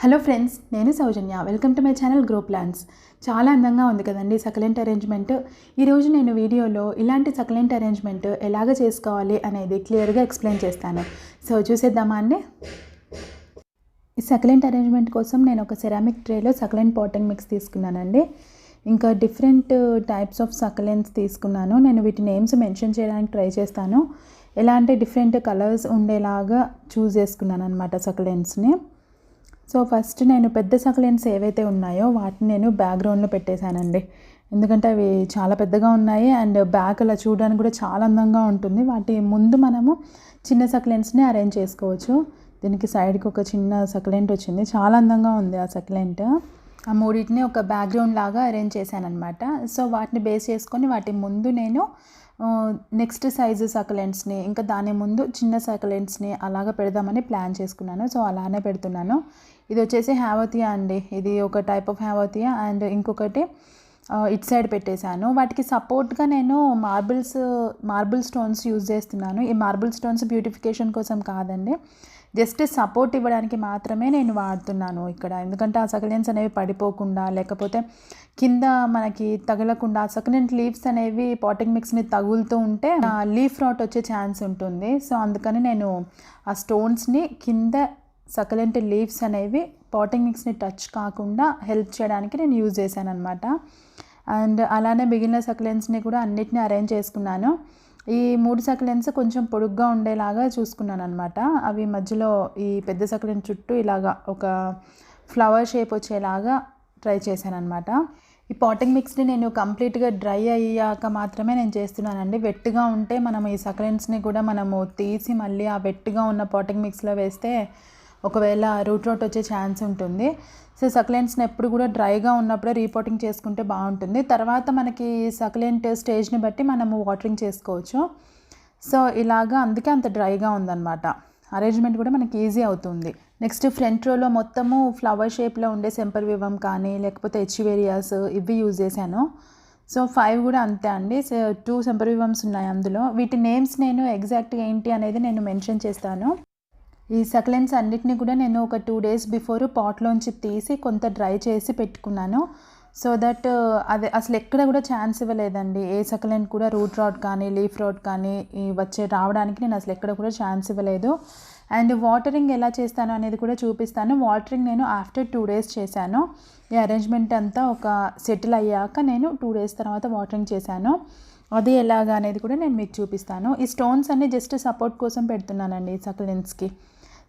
Hello friends, నేను Soujanya. Welcome to my channel grow plants. చాలా అందంగా ఉంది కదండి సకలెంట్ అరేంజ్మెంట్. ఈరోజు నేను వీడియోలో ఇలాంటి సకలెంట్ అరేంజ్మెంట్ ఎలాగ చేసుకోవాలి అనేది క్లియర్గా ఎక్స్ప్లెయిన్ చేస్తాను. సో చూసేద్దామా అండి. ఈ సకలెంట్ అరేంజ్మెంట్ కోసం నేను ఒక సెరామిక్ ట్రేలో సకలెంట్ పాటింగ్ మిక్స్ తీసుకున్నానండి. ఇంకా డిఫరెంట్ టైప్స్ ఆఫ్ సకలెంట్స్ తీసుకున్నాను. నేను వీటి నేమ్స్ మెన్షన్ చేయడానికి ట్రై చేస్తాను. ఎలా అంటే డిఫరెంట్ కలర్స్ ఉండేలాగా చూస్ చేసుకున్నాను అనమాట సకలెంట్స్ని. సో ఫస్ట్ నేను పెద్ద సకలెంట్స్ ఏవైతే ఉన్నాయో వాటిని నేను బ్యాక్గ్రౌండ్లో పెట్టేశానండి. ఎందుకంటే అవి చాలా పెద్దగా ఉన్నాయి అండ్ బ్యాక్ అలా చూడడానికి కూడా చాలా అందంగా ఉంటుంది. వాటి ముందు మనము చిన్న సకలెంట్స్ని అరేంజ్ చేసుకోవచ్చు. దీనికి సైడ్కి ఒక చిన్న సకలెంట్ వచ్చింది, చాలా అందంగా ఉంది ఆ సకలెంట్. ఆ మూడింటిని ఒక బ్యాక్గ్రౌండ్ లాగా అరేంజ్ చేశాను అనమాట. సో వాటిని బేస్ చేసుకొని వాటి ముందు నేను నెక్స్ట్ సైజు సకలెంట్స్ని ఇంకా దాని ముందు చిన్న సకలెంట్స్ని అలాగ పెడదామని ప్లాన్ చేసుకున్నాను. సో అలానే పెడుతున్నాను. ఇది వచ్చేసి హ్యావతియా అండి. ఇది ఒక టైప్ ఆఫ్ హ్యావతియా అండ్ ఇంకొకటి ఇట్ సైడ్ పెట్టేశాను. వాటికి సపోర్ట్గా నేను మార్బుల్ స్టోన్స్ యూజ్ చేస్తున్నాను. ఈ మార్బుల్ స్టోన్స్ బ్యూటిఫికేషన్ కోసం కాదండి, జస్ట్ సపోర్ట్ ఇవ్వడానికి మాత్రమే నేను వాడుతున్నాను ఇక్కడ. ఎందుకంటే ఆ సకలెంట్స్ అనేవి పడిపోకుండా లేకపోతే కింద మనకి తగలకుండా సకలెంట్ లీవ్స్ అనేవి పాటింగ్ మిక్స్ని తగులుతూ ఉంటే లీఫ్ రాట్ వచ్చే ఛాన్స్ ఉంటుంది. సో అందుకని నేను ఆ స్టోన్స్ని కింద సకలెంట్ లీవ్స్ అనేవి పాటింగ్ మిక్స్ని టచ్ కాకుండా హెల్ప్ చేయడానికి నేను యూజ్ చేశాను అనమాట. అండ్ అలానే మిగిలిన సకలెంట్స్ని కూడా అన్నిటిని అరేంజ్ చేసుకున్నాను. ఈ 3 సకలెంట్స్ కొంచెం పొడుగ్గా ఉండేలాగా చూసుకున్నాను అనమాట. అవి మధ్యలో ఈ పెద్ద సకలెంట్ చుట్టూ ఇలాగా ఒక ఫ్లవర్ షేప్ వచ్చేలాగా ట్రై చేశాను అనమాట. ఈ పాటింగ్ మిక్స్ని నేను కంప్లీట్గా డ్రై అయ్యాక మాత్రమే నేను చేస్తున్నానండి. వెట్గా ఉంటే మనం ఈ సకలెంట్స్ని కూడా మనము తీసి మళ్ళీ ఆ వెట్గా ఉన్న పాటింగ్ మిక్స్లో వేస్తే ఒకవేళ రూట్ రాట్ వచ్చే ఛాన్స్ ఉంటుంది. సో సకలెంట్స్ని ఎప్పుడు కూడా డ్రైగా ఉన్నప్పుడే రీపోటింగ్ చేసుకుంటే బాగుంటుంది. తర్వాత మనకి సకలెంట్ స్టేజ్ని బట్టి మనము వాటరింగ్ చేసుకోవచ్చు. సో ఇలాగా అందుకే అంత డ్రైగా ఉందన్నమాట. అరేంజ్మెంట్ కూడా మనకి ఈజీ అవుతుంది. నెక్స్ట్ ఫ్రంట్ రోలో మొత్తము ఫ్లవర్ షేప్లో ఉండే సెంపర్వివం కానీ లేకపోతే ఎచివేరియాస్ ఇవి యూజ్ చేశాను. సో 5 కూడా అంతే అండి. 2 సెంపర్వివమ్స్ ఉన్నాయి అందులో. వీటి నేమ్స్ నేను ఎగ్జాక్ట్గా ఏంటి అనేది నేను మెన్షన్ చేస్తాను. ఈ సకలెంట్స్ అన్నిటిని కూడా నేను ఒక 2 days బిఫోర్ పాట్లోంచి తీసి కొంత డ్రై చేసి పెట్టుకున్నాను. సో దట్ అది అసలు ఎక్కడ కూడా ఛాన్స్ ఇవ్వలేదండి. ఏ సకలెంట్ కూడా రూట్ రాట్ కానీ లీఫ్ రాట్ కానీ రావడానికి నేను అసలు ఎక్కడ కూడా ఛాన్స్ ఇవ్వలేదు. అండ్ వాటరింగ్ ఎలా చేస్తాను అనేది కూడా చూపిస్తాను. వాటరింగ్ నేను ఆఫ్టర్ 2 days చేశాను. ఈ అరేంజ్మెంట్ అంతా ఒక సెటిల్ అయ్యాక నేను 2 days తర్వాత వాటరింగ్ చేశాను. అది ఎలాగా అనేది కూడా నేను మీకు చూపిస్తాను. ఈ స్టోన్స్ అన్ని జస్ట్ సపోర్ట్ కోసం పెడుతున్నానండి ఈ సకలెంట్స్కి.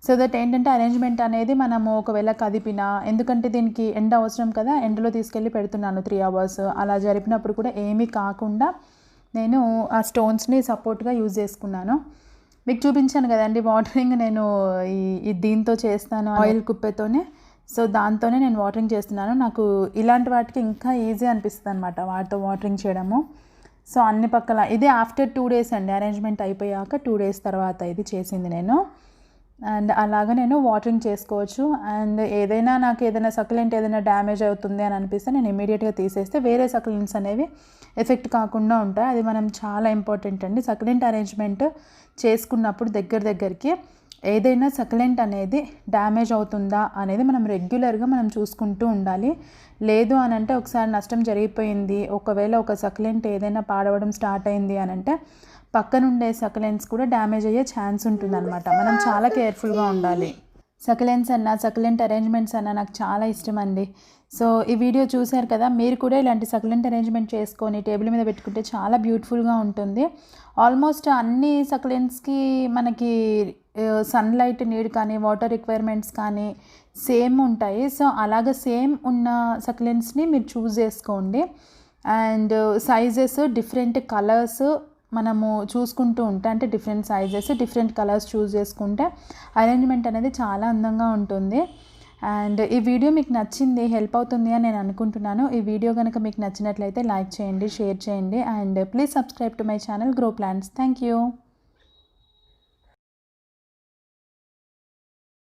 సో దట్ ఏంటంటే అరేంజ్మెంట్ అనేది మనము ఒకవేళ కదిపినా, ఎందుకంటే దీనికి ఎండ అవసరం కదా, ఎండలో తీసుకెళ్ళి పెడుతున్నాను 3 hours. అలా జరిపినప్పుడు కూడా ఏమీ కాకుండా నేను ఆ స్టోన్స్ని సపోర్ట్గా యూజ్ చేసుకున్నాను. మీకు చూపించాను కదండి వాటరింగ్ నేను ఈ దీంతో చేస్తాను, ఆయిల్ కుప్పెతోనే. సో దాంతోనే నేను వాటరింగ్ చేస్తున్నాను. నాకు ఇలాంటి వాటికి ఇంకా ఈజీ అనిపిస్తుంది అనమాట వాటితో వాటరింగ్ చేయడము. సో అన్ని పక్కల ఇది ఆఫ్టర్ 2 days అండి. అరేంజ్మెంట్ అయిపోయాక 2 days తర్వాత ఇది చేసింది నేను. అండ్ అలాగా నేను వాటరింగ్ చేసుకోవచ్చు. అండ్ నాకు ఏదైనా సకలెంట్ ఏదైనా డ్యామేజ్ అవుతుంది అని అనిపిస్తే నేను ఇమీడియట్గా తీసేస్తే వేరే సకలెంట్స్ అనేవి ఎఫెక్ట్ కాకుండా ఉంటాయి. అది మనం చాలా ఇంపార్టెంట్ అండి. సకలెంట్ అరేంజ్మెంట్ చేసుకున్నప్పుడు దగ్గరికి ఏదైనా సకలెంట్ అనేది డ్యామేజ్ అవుతుందా అనేది మనం రెగ్యులర్గా మనం చూసుకుంటూ ఉండాలి. లేదు అని అంటే ఒకసారి నష్టం జరిగిపోయింది, ఒకవేళ ఒక సకలెంట్ ఏదైనా పాడవడం స్టార్ట్ అయింది అని అంటే పక్కనుండే సకలెంట్స్ కూడా డ్యామేజ్ అయ్యే ఛాన్స్ ఉంటుందన్నమాట. మనం చాలా కేర్ఫుల్గా ఉండాలి. సకలెంట్స్ అన్న సకలెంట్ అరేంజ్మెంట్స్ అన్న నాకు చాలా ఇష్టం అండి. సో ఈ వీడియో చూశారు కదా, మీరు కూడా ఇలాంటి సకలెంట్ అరేంజ్మెంట్ చేసుకొని టేబుల్ మీద పెట్టుకుంటే చాలా బ్యూటిఫుల్గా ఉంటుంది. ఆల్మోస్ట్ అన్ని సకలెంట్స్కి మనకి సన్లైట్ నీడ్ కానీ వాటర్ రిక్వైర్మెంట్స్ కానీ సేమ్ ఉంటాయి. సో అలాగ సేమ్ ఉన్న సకలెంట్స్ని మీరు చూస్ చేసుకోండి. అండ్ సైజెస్ డిఫరెంట్ కలర్స్ మనము చూసుకుంటూ ఉంటే, అంటే డిఫరెంట్ సైజెస్ డిఫరెంట్ కలర్స్ చూస్ చేసుకుంటే అరేంజ్మెంట్ అనేది చాలా అందంగా ఉంటుంది. అండ్ ఈ వీడియో మీకు నచ్చింది, హెల్ప్ అవుతుంది అని నేను అనుకుంటున్నాను. ఈ వీడియో కనుక మీకు నచ్చినట్లయితే లైక్ చేయండి, షేర్ చేయండి and please subscribe to my channel grow plants. Thank you.